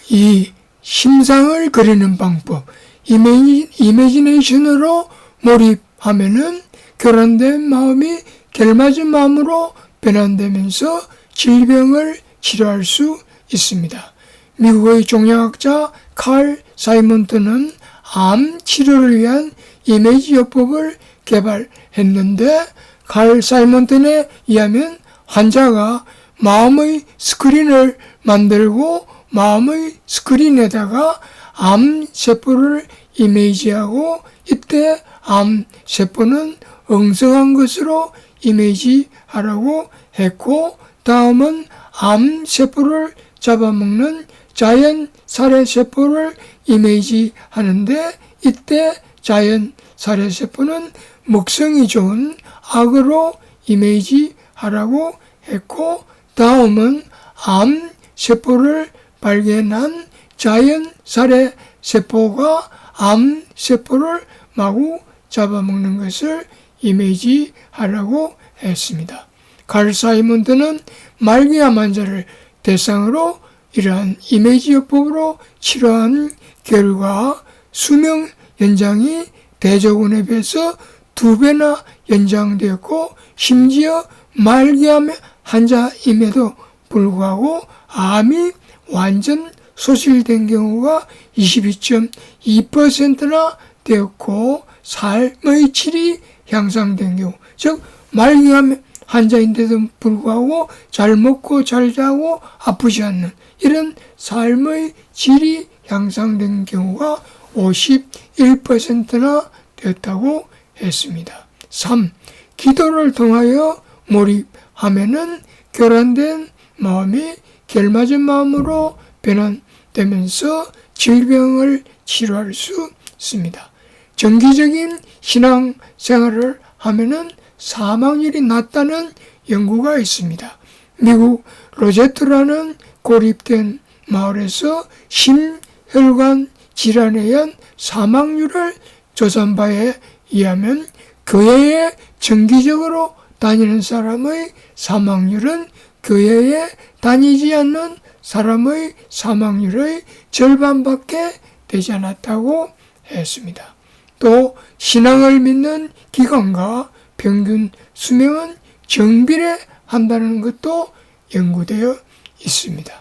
이 심상을 그리는 방법, 이미지네이션으로 몰입하면은 교란된 마음이 결맞은 마음으로 변환되면서 질병을 치료할 수 있습니다. 미국의 종양학자 칼 사이먼트는 암 치료를 위한 이미지요법을 개발했는데, 칼 사이먼튼에 의하면 환자가 마음의 스크린을 만들고 마음의 스크린에다가 암세포를 이미지하고, 이때 암세포는 엉성한 것으로 이미지하라고 했고, 다음은 암세포를 잡아먹는 자연 살해세포를 이미지하는데, 이때 자연 살해세포는 먹성이 좋은 악으로 이미지하라고 했고, 다음은 암세포를 발견한 자연 살해세포가 암세포를 마구 잡아먹는 것을 이미지하라고 했습니다. 칼 사이먼트는 말기암 환자를 대상으로 이러한 이미지요법으로 치료한 결과 수명 연장이 대조군에 비해서 2배나 연장되었고, 심지어 말기암 환자임에도 불구하고 암이 완전 소실된 경우가 22.2%나 되었고, 삶의 질이 향상된 경우, 즉 말기암 환자인데도 불구하고 잘 먹고 잘 자고 아프지 않는 이런 삶의 질이 향상된 경우가 51%나 되었다고 했습니다. 3. 기도를 통하여 몰입하면은 교란된 마음이 결맞은 마음으로 변환되면서 질병을 치료할 수 있습니다. 정기적인 신앙생활을 하면은 사망률이 낮다는 연구가 있습니다. 미국 로제트라는 고립된 마을에서 심혈관 질환에 의한 사망률을 조사한 바에 의하면 교회에 정기적으로 다니는 사람의 사망률은 교회에 다니지 않는 사람의 사망률의 절반밖에 되지 않았다고 했습니다. 또 신앙을 믿는 기간과 평균 수명은 정비례한다는 것도 연구되어 있습니다.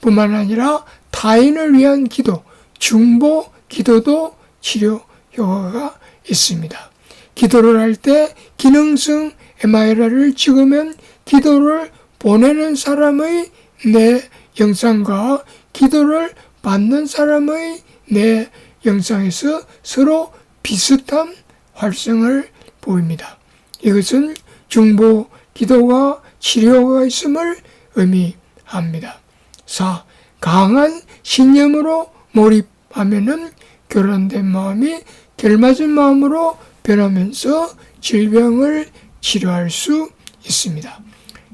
뿐만 아니라 타인을 위한 기도, 중보 기도도 치료 효과가 있습니다. 기도를 할 때 기능성 MRI를 찍으면 기도를 보내는 사람의 뇌 영상과 기도를 받는 사람의 뇌 영상에서 서로 비슷한 활성을 보입니다. 이것은 중보 기도가 치료가 있음을 의미합니다. 4. 강한 신념으로 몰입하면은 교란된 마음이 결맞은 마음으로 변하면서 질병을 치료할 수 있습니다.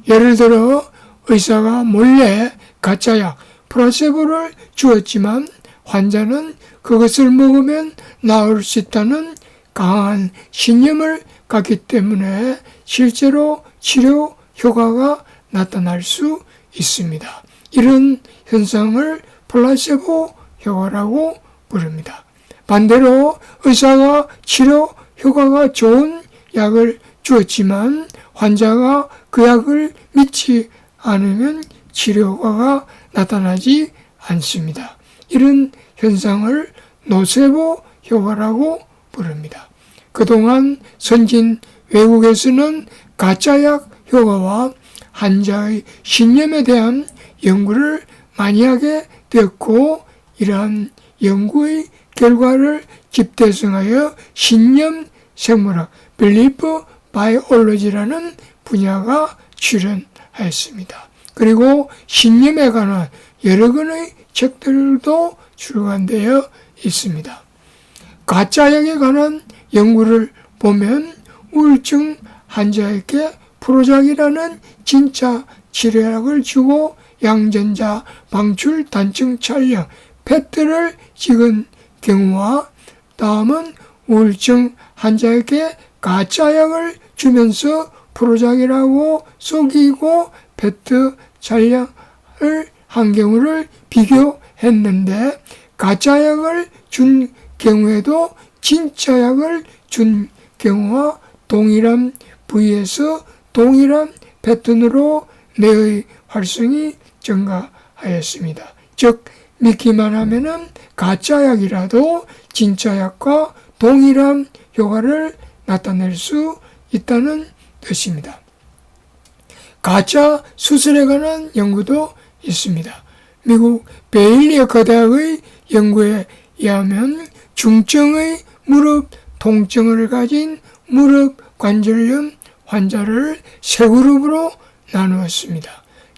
예를 들어 의사가 몰래 가짜약 플라세보를 주었지만 환자는 그것을 먹으면 나을 수 있다는 강한 신념을 갖기 때문에 실제로 치료 효과가 나타날 수 있습니다. 이런 현상을 플라세보 효과라고 부릅니다. 반대로 의사가 치료 효과가 좋은 약을 주었지만 환자가 그 약을 믿지 않으면 치료 효과가 나타나지 않습니다. 이런 현상을 노세보 효과라고 부릅니다. 그동안 선진 외국에서는 가짜약 효과와 환자의 신념에 대한 연구를 많이 하게 되었고, 이러한 연구의 결과를 집대성하여 신념 생물학, Belief Biology라는 분야가 출연하였습니다. 그리고 신념에 관한 여러 권의 책들도 출간되어 있습니다. 가짜약에 관한 연구를 보면 우울증 환자에게 프로작이라는 진짜 치료약을 주고 양전자 방출 단층 촬영 PET를 찍은 경우와, 다음은 우울증 환자에게 가짜약을 주면서 프로작이라고 속이고 PET 촬영을 한 경우를 비교해 했는데 가짜 약을 준 경우에도 진짜 약을 준 경우와 동일한 부위에서 동일한 패턴으로 뇌의 활성이 증가하였습니다. 즉 믿기만 하면은 가짜 약이라도 진짜 약과 동일한 효과를 나타낼 수 있다는 뜻입니다. 가짜 수술에 관한 연구도 있습니다. 미국 베일리 의과대학의 연구에 의하면 중증의 무릎 통증을 가진 무릎 관절염 환자를 세 그룹으로 나누었습니다.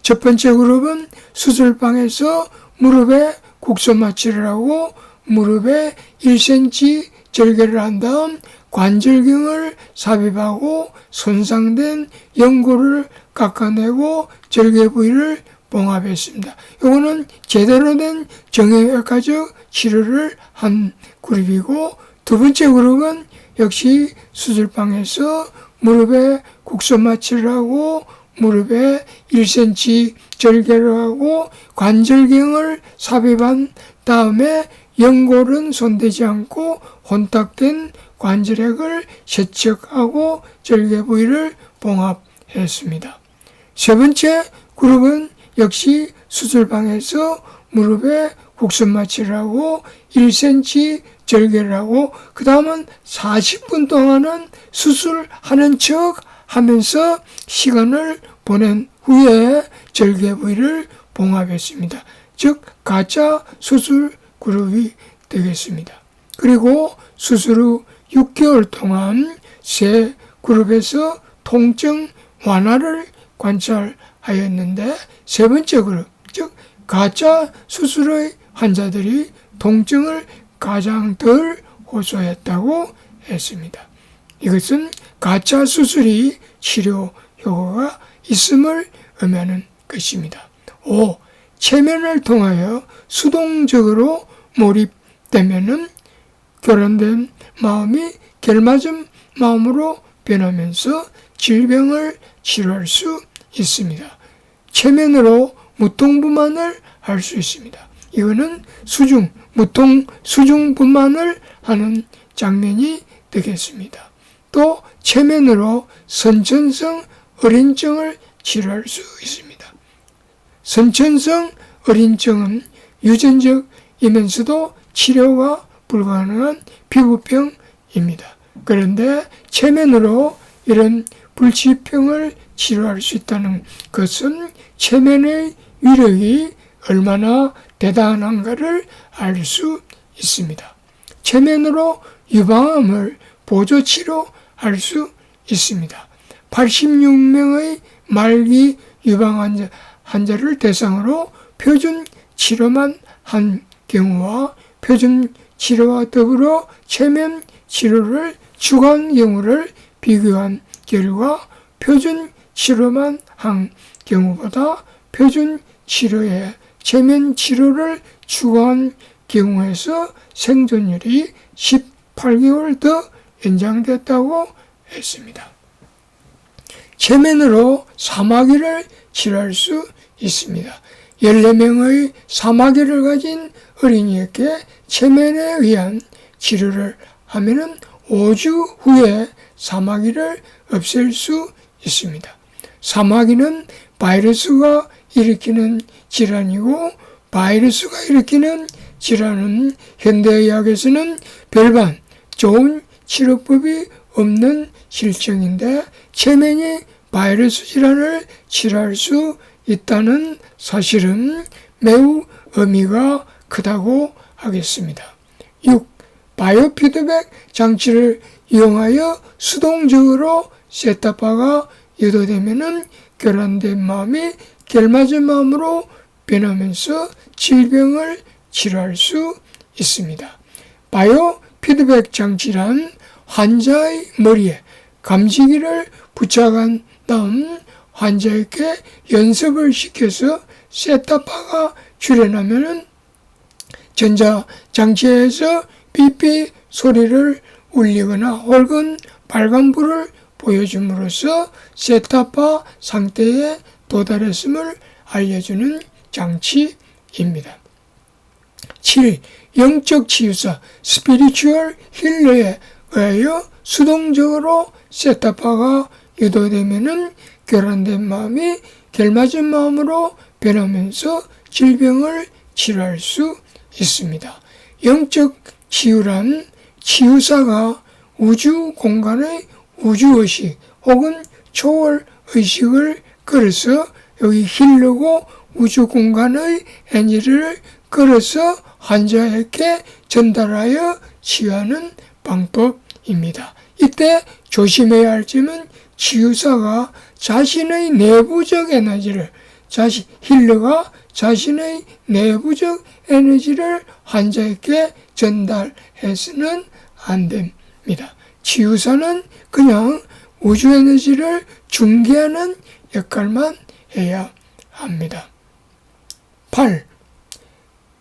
첫 번째 그룹은 수술방에서 무릎에 국소 마취를 하고 무릎에 1cm 절개를 한 다음 관절경을 삽입하고 손상된 연골을 깎아내고 절개 부위를 봉합했습니다. 이거는 제대로 된 정형외과적 치료를 한 그룹이고, 두 번째 그룹은 역시 수술방에서 무릎에 국소 마취를 하고 무릎에 1cm 절개를 하고 관절경을 삽입한 다음에 연골은 손대지 않고 혼탁된 관절액을 세척하고 절개 부위를 봉합했습니다. 세 번째 그룹은 역시 수술방에서 무릎에 국소 마취를 하고 1cm 절개를 하고 그 다음은 40분 동안은 수술하는 척 하면서 시간을 보낸 후에 절개 부위를 봉합했습니다. 즉 가짜 수술 그룹이 되겠습니다. 그리고 수술 후 6개월 동안 세 그룹에서 통증 완화를 관찰하였는데 세 번째 그룹, 즉 가짜 수술의 환자들이 통증을 가장 덜 호소했다고 했습니다. 이것은 가짜 수술이 치료 효과가 있음을 의미하는 것입니다. 5. 체면을 통하여 수동적으로 몰입되면은 교란된 마음이 결맞은 마음으로 변하면서 질병을 치료할 수 있습니다. 체면으로 무통분만을 할 수 있습니다. 이거는 수중분만을 하는 장면이 되겠습니다. 또 체면으로 선천성 어린증을 치료할 수 있습니다. 선천성 어린증은 유전적이면서도 치료가 불가능한 피부병입니다. 그런데 체면으로 이런 불치병을 치료할 수 있다는 것은 체면의 위력이 얼마나 대단한가를 알 수 있습니다. 체면으로 유방암을 보조치료할 수 있습니다. 86명의 말기 유방 환자를 대상으로 표준 치료만 한 경우와 표준 치료와 더불어 체면 치료를 추가한 경우를 비교한 결과 표준 치료만 한 경우보다 표준 치료에 체면 치료를 추가한 경우에서 생존율이 18개월 더 연장됐다고 했습니다. 체면으로 사마귀를 치료할 수 있습니다. 14명의 사마귀를 가진 어린이에게 체면에 의한 치료를 하면은 5주 후에 사마귀를 없앨 수 있습니다. 사마귀는 바이러스가 일으키는 질환이고 바이러스가 일으키는 질환은 현대의학에서는 별반 좋은 치료법이 없는 실정인데 체면이 바이러스 질환을 치료할 수 있다는 사실은 매우 의미가 크다고 하겠습니다. 6. 바이오피드백 장치를 이용하여 수동적으로 세타파가 유도되면은 교란된 마음이 결맞은 마음으로 변하면서 질병을 치료할 수 있습니다. 바이오 피드백 장치란 환자의 머리에 감지기를 부착한 다음 환자에게 연습을 시켜서 세타파가 출현하면 전자장치에서 삐삐 소리를 울리거나 혹은 빨간불을 보여줌으로써 세타파 상태에 도달했음을 알려주는 장치입니다. 7. 영적 치유사 스피리추얼 힐러에 의하여 수동적으로 세타파가 유도되면은 교란된 마음이 결맞은 마음으로 변하면서 질병을 치료할 수 있습니다. 영적 치유란 치유사가 우주 공간의 우주의식 혹은 초월의식을 끌어서 여기 힐러고 우주 공간의 에너지를 끌어서 환자에게 전달하여 치유하는 방법입니다. 이때 조심해야 할 점은 치유사가 자신의 내부적 에너지를 힐러가 자신의 내부적 에너지를 환자에게 전달해서는 안 됩니다. 치유사는 그냥 우주 에너지를 중개하는 역할만 해야 합니다. 8.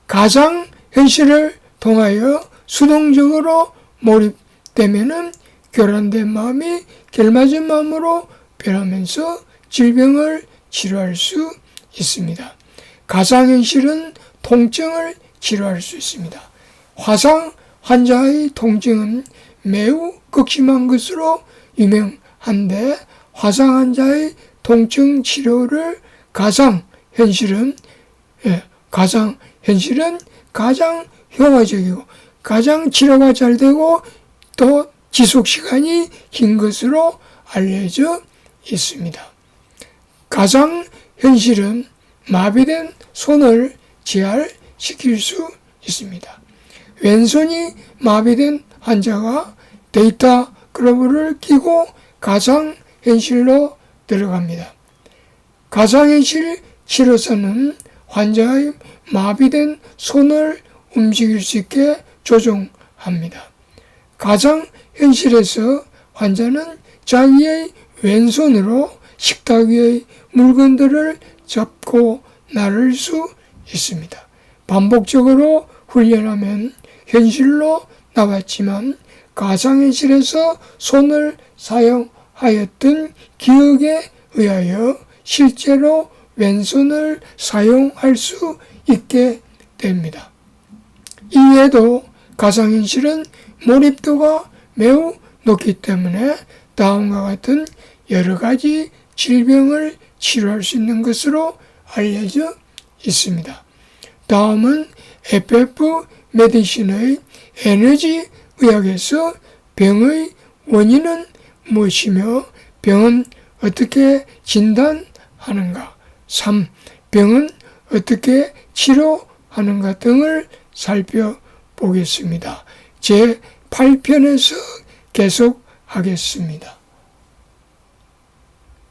가상 현실을 통하여 수동적으로 몰입되면은 교란된 마음이 결맞은 마음으로 변하면서 질병을 치료할 수 있습니다. 가상현실은 통증을 치료할 수 있습니다. 화상 환자의 통증은 매우 극심한 것으로 유명한데 화상 환자의 통증 치료를 가상현실은 가장 효과적이고 가장 치료가 잘 되고 또 지속시간이 긴 것으로 알려져 있습니다. 가상현실은 마비된 손을 재활시킬 수 있습니다. 왼손이 마비된 환자가 데이터 글러브를 끼고 가상현실로 들어갑니다. 가상현실 치료사는 환자의 마비된 손을 움직일 수 있게 조종합니다. 가상현실에서 환자는 자기의 왼손으로 식탁 위의 물건들을 잡고 나를 수 있습니다. 반복적으로 훈련하면 현실로 나왔지만 가상현실에서 손을 사용하였던 기억에 의하여 실제로 왼손을 사용할 수 있게 됩니다. 이외에도 가상현실은 몰입도가 매우 높기 때문에 다음과 같은 여러 가지 질병을 치료할 수 있는 것으로 알려져 있습니다. 다음은 FF 메디신의 에너지 의학에서 병의 원인은 무엇이며 병은 어떻게 진단하는가, 3. 병은 어떻게 치료하는가 등을 살펴보겠습니다. 제 8편에서 계속하겠습니다.